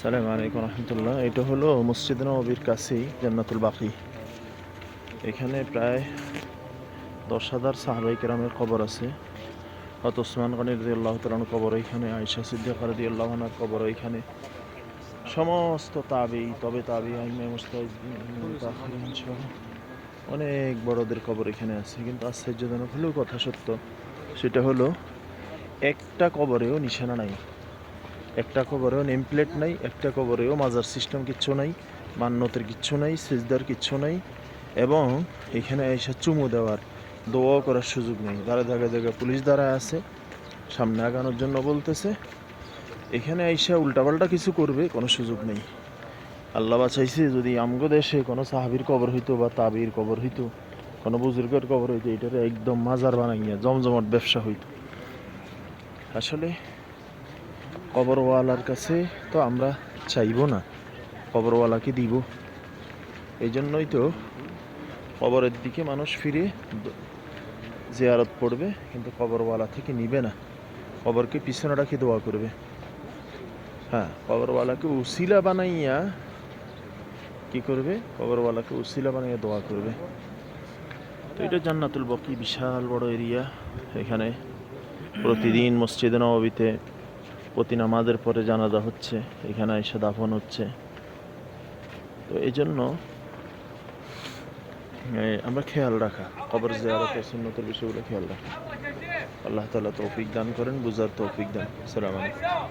আসসালামু আলাইকুম রহমতুল্লাহ। এটা হলো মসজিদ নববীর কাছেই জান্নাতুল বাকি। এখানে প্রায় 10,000 সাহাবাই কেরামের কবর আছে। হযরত ওসমান গনি রাদিয়াল্লাহু তাআলার কবর এখানে, আয়েশা সিদ্দিকা রাদিয়াল্লাহু আনহার কবর এখানে, সমস্ত তাবেঈ, আইম্মায়ে মুজতাহিদিন সহ অনেক বড়দের কবর এখানে আছে। কিন্তু আশ্চর্যজনক হলেও কথা সত্য, সেটা হলো একটা কবরেও নিশানা নাই, একটা কবরেও নেম প্লেট নাই, একটা কবরেও মাজার সিস্টেম কিচ্ছু নাই, মান্যতের কিচ্ছু নাই, সিজদার কিচ্ছু নাই, এবং এখানে এসে চুমু দেওয়ার, দোয়াও করার সুযোগ নেই। জায়গায় জায়গায় পুলিশ দাঁড়ায় আছে, সামনে আগানোর জন্য বলতেছে। এখানে এসে উল্টাপাল্টা কিছু করবে কোনো সুযোগ নেই। আল্লাহ বাঁচাইছে, যদি আমগো দেশে কোনো সাহাবীর কবর হইতো বা তাবির কবর হইতো, কোনো বুজুর্গের কবর হইতো, এটারে একদম মাজার বানাইয়া জমজমাট ব্যবসা হইতো। আসলে কবরওয়ালার কাছে তো আমরা চাইবো না, কবরওয়ালাকে দিব। এই জন্যই তো কবরের দিকে মানুষ ফিরে জিয়ারত পড়বে, কিন্তু কবরওয়ালা থেকে নিবে না, কবরকে পিছনে রাখি দোয়া করবে। হ্যাঁ, কবরওয়ালাকে উসিলা বানাইয়া কি করবে? কবরওয়ালাকে উসিলা বানাইয়া দোয়া করবে। তো এটা জান্নাতুল বাকি, বিশাল বড় এরিয়া। এখানে প্রতিদিন মসজিদে নববীতে প্রতি নামাজের পরে জানাজা হচ্ছে, এখানে এসে দাফন হচ্ছে। তো এই জন্য আমরা খেয়াল রাখা, কবর জিয়ারত ও সুন্নতের বিষয়গুলো খেয়াল রাখা। আল্লাহ তাআলা তৌফিক দান করেন, বুঝার তৌফিক দান। আসসালামু আলাইকুম।